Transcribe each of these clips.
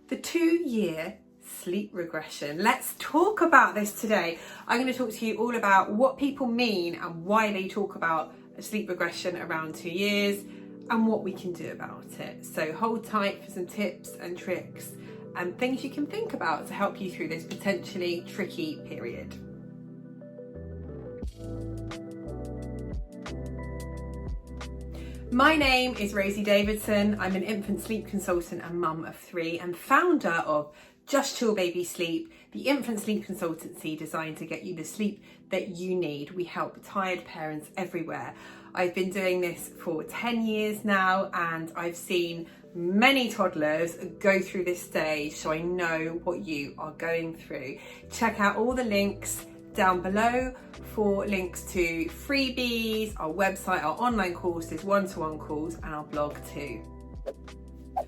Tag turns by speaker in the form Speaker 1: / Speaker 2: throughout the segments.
Speaker 1: The 2-year sleep regression. Let's talk about this today. I'm going to talk to you all about what people mean and why they talk about a sleep regression around 2 years and what we can do about it. So hold tight for some tips and tricks and things you can think about to help you through this potentially tricky period. My name is Rosey Davidson. I'm an infant sleep consultant and mum of 3 and founder of Just Chill Baby Sleep, the infant sleep consultancy designed to get you the sleep that you need. We help tired parents everywhere. I've been doing this for 10 years now and I've seen many toddlers go through this stage, so I know what you are going through. Check out all the links down below for links to freebies, our website, our online courses, one-to-one calls and our blog too.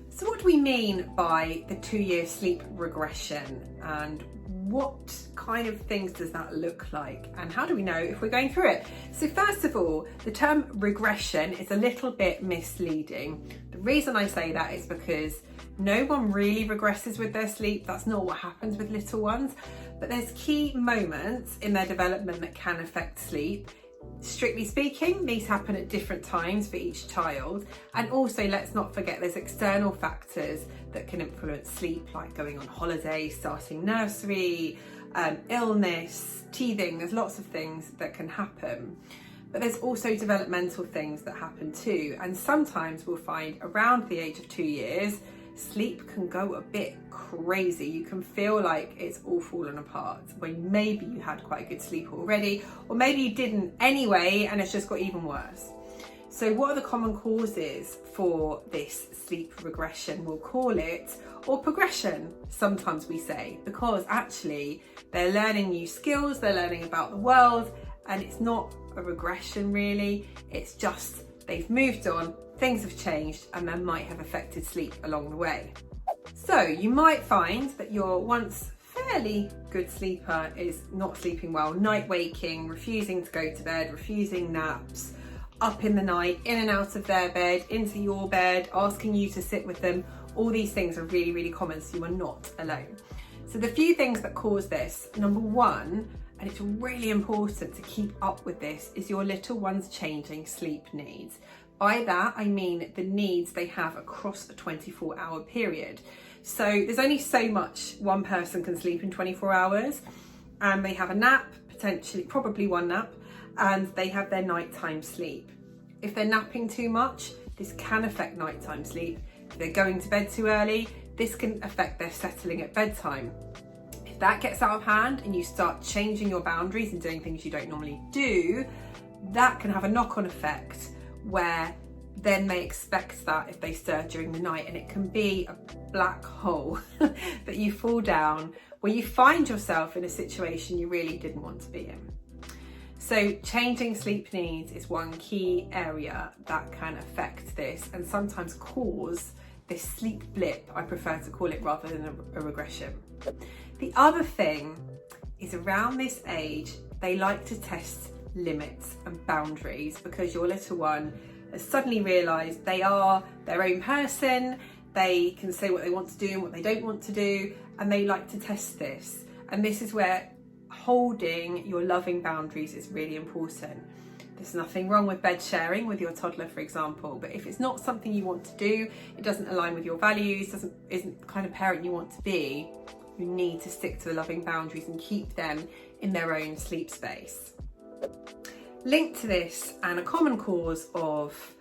Speaker 1: So what do we mean by the 2-year sleep regression and what kind of things does that look like and how do we know if we're going through it? So first of all, the term regression is a little bit misleading. The reason I say that is because no one really regresses with their sleep. That's not what happens with little ones, but there's key moments in their development that can affect sleep. Strictly speaking, these happen at different times for each child. And also, let's not forget there's external factors that can influence sleep, like going on holiday, starting nursery, illness, teething. There's lots of things that can happen. But there's also developmental things that happen too. And sometimes we'll find around the age of 2 years, sleep can go a bit crazy. You can feel like it's all fallen apart when maybe you had quite a good sleep already, or maybe you didn't anyway and it's just got even worse. So what are the common causes for this sleep regression? We'll call it, or progression, sometimes we say, because actually they're learning new skills, they're learning about the world, and it's not a regression really, it's just they've moved on, things have changed, and that might have affected sleep along the way. So you might find that your once fairly good sleeper is not sleeping well, night waking, refusing to go to bed, refusing naps, up in the night, in and out of their bed, into your bed, asking you to sit with them. All these things are really, really common, so you are not alone. So the few things that cause this, number one, and it's really important to keep up with this, is your little one's changing sleep needs. By that, I mean the needs they have across a 24-hour period. So there's only so much one person can sleep in 24 hours, and they have a nap, potentially, probably one nap, and they have their nighttime sleep. If they're napping too much, this can affect nighttime sleep. If they're going to bed too early, this can affect their settling at bedtime. If that gets out of hand and you start changing your boundaries and doing things you don't normally do, that can have a knock-on effect where then they expect that if they stir during the night, and it can be a black hole that you fall down where you find yourself in a situation you really didn't want to be in. So changing sleep needs is one key area that can affect this and sometimes cause this sleep blip, I prefer to call it, rather than a regression. The other thing is around this age, they like to test limits and boundaries because your little one has suddenly realised they are their own person, they can say what they want to do and what they don't want to do, and they like to test this. And this is where holding your loving boundaries is really important. There's nothing wrong with bed sharing with your toddler, for example, but if it's not something you want to do, it doesn't align with your values, isn't the kind of parent you want to be, you need to stick to the loving boundaries and keep them in their own sleep space. Linked to this, and a common cause of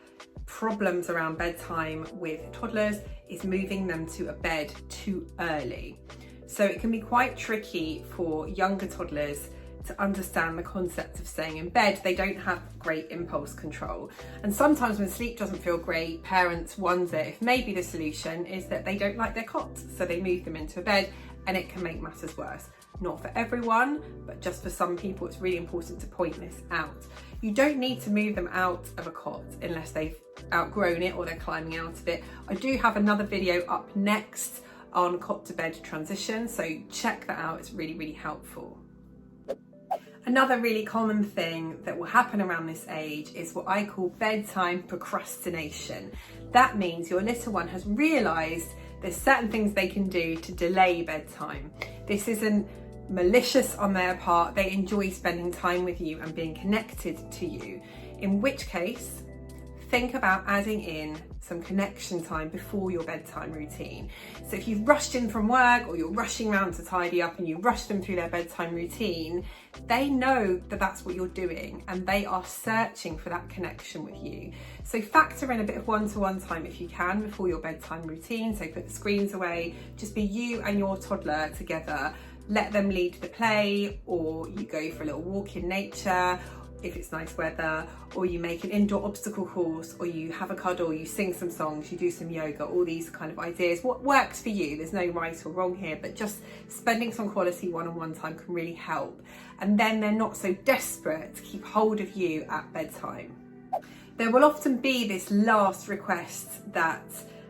Speaker 1: problems around bedtime with toddlers, is moving them to a bed too early. So it can be quite tricky for younger toddlers to understand the concept of staying in bed. They don't have great impulse control. And sometimes when sleep doesn't feel great, parents wonder if maybe the solution is that they don't like their cots, so they move them into a bed, and it can make matters worse. Not for everyone, but just for some people, it's really important to point this out. You don't need to move them out of a cot unless they've outgrown it or they're climbing out of it. I do have another video up next on cot to bed transition, so check that out, it's really, really helpful. Another really common thing that will happen around this age is what I call bedtime procrastination. That means your little one has realised There's certain things they can do to delay bedtime. This isn't malicious on their part. They enjoy spending time with you and being connected to you, in which case think about adding in some connection time before your bedtime routine. So if you've rushed in from work, or you're rushing around to tidy up and you rush them through their bedtime routine, they know that that's what you're doing and they are searching for that connection with you. So factor in a bit of one-to-one time if you can before your bedtime routine. So put the screens away, just be you and your toddler together. Let them lead the play, or you go for a little walk in nature if it's nice weather, or you make an indoor obstacle course, or you have a cuddle, you sing some songs, you do some yoga, all these kind of ideas. What works for you? There's no right or wrong here, but just spending some quality one-on-one time can really help. And then they're not so desperate to keep hold of you at bedtime. There will often be this last request that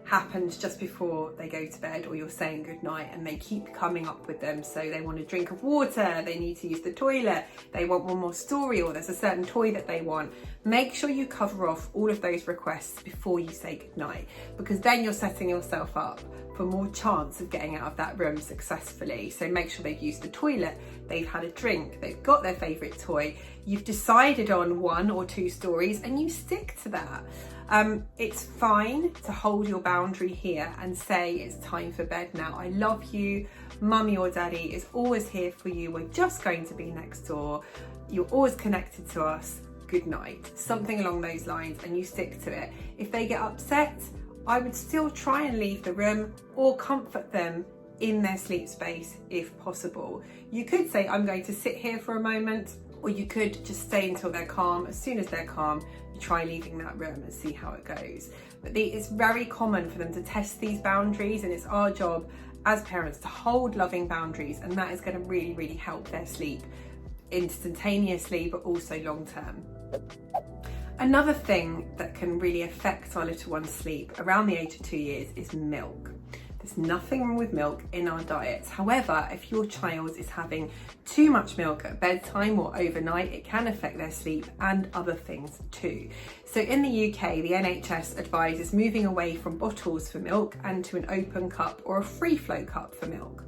Speaker 1: happens just before they go to bed, or you're saying goodnight, and they keep coming up with them. So they want a drink of water, they need to use the toilet, they want one more story, or there's a certain toy that they want. Make sure you cover off all of those requests before you say goodnight, because then you're setting yourself up for more chance of getting out of that room successfully. So make sure they've used the toilet, they've had a drink, they've got their favourite toy, you've decided on 1 or 2 stories, and you stick to that. It's fine to hold your boundary here and say it's time for bed now. I love you. Mummy or daddy is always here for you. We're just going to be next door. You're always connected to us. Good night. Something along those lines, and you stick to it. If they get upset, I would still try and leave the room or comfort them in their sleep space if possible. You could say, I'm going to sit here for a moment, or you could just stay until they're calm. As soon as they're calm, you try leaving that room and see how it goes. But it's very common for them to test these boundaries, and it's our job as parents to hold loving boundaries, and that is going to really, really help their sleep instantaneously, but also long term. Another thing that can really affect our little one's sleep around the age of 2 years is milk. There's nothing wrong with milk in our diets. However, if your child is having too much milk at bedtime or overnight, it can affect their sleep and other things too. So in the UK, the NHS advises moving away from bottles for milk and to an open cup or a free flow cup for milk.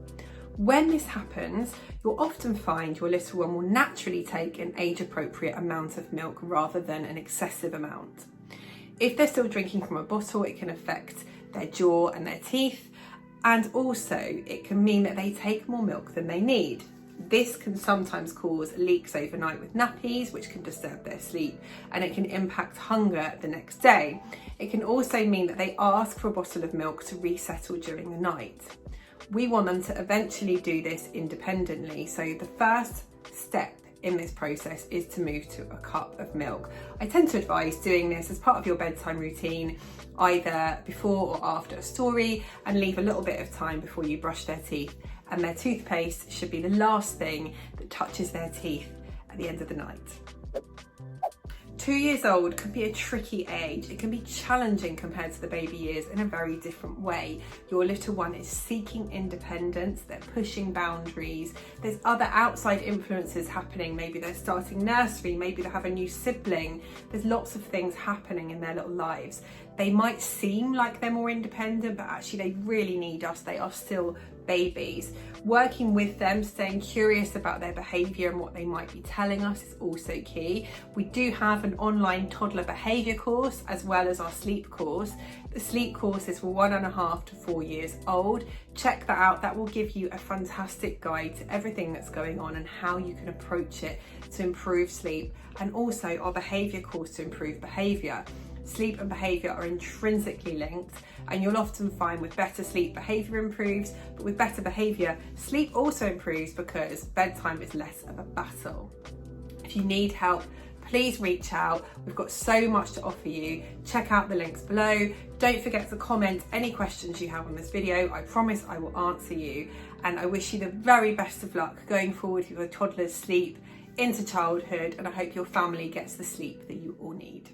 Speaker 1: When this happens, you'll often find your little one will naturally take an age-appropriate amount of milk rather than an excessive amount. If they're still drinking from a bottle, it can affect their jaw and their teeth, and also it can mean that they take more milk than they need. This can sometimes cause leaks overnight with nappies, which can disturb their sleep, and it can impact hunger the next day. It can also mean that they ask for a bottle of milk to resettle during the night. We want them to eventually do this independently, so the first step in this process is to move to a cup of milk. I tend to advise doing this as part of your bedtime routine, either before or after a story, and leave a little bit of time before you brush their teeth, and their toothpaste should be the last thing that touches their teeth at the end of the night. 2 years old can be a tricky age. It can be challenging compared to the baby years in a very different way. Your little one is seeking independence, they're pushing boundaries, there's other outside influences happening. Maybe they're starting nursery, maybe they have a new sibling. There's lots of things happening in their little lives. They might seem like they're more independent, but actually they really need us. They are still babies. Working with them, staying curious about their behaviour and what they might be telling us is also key. We do have an online toddler behaviour course as well as our sleep course. The sleep course is for 1.5 to 4 years old. Check that out. That will give you a fantastic guide to everything that's going on and how you can approach it to improve sleep, and also our behaviour course to improve behaviour. Sleep and behaviour are intrinsically linked, and you'll often find with better sleep, behaviour improves, but with better behaviour, sleep also improves because bedtime is less of a battle. If you need help, please reach out. We've got so much to offer you. Check out the links below. Don't forget to comment any questions you have on this video. I promise I will answer you, and I wish you the very best of luck going forward with your toddler's sleep into childhood, and I hope your family gets the sleep that you all need.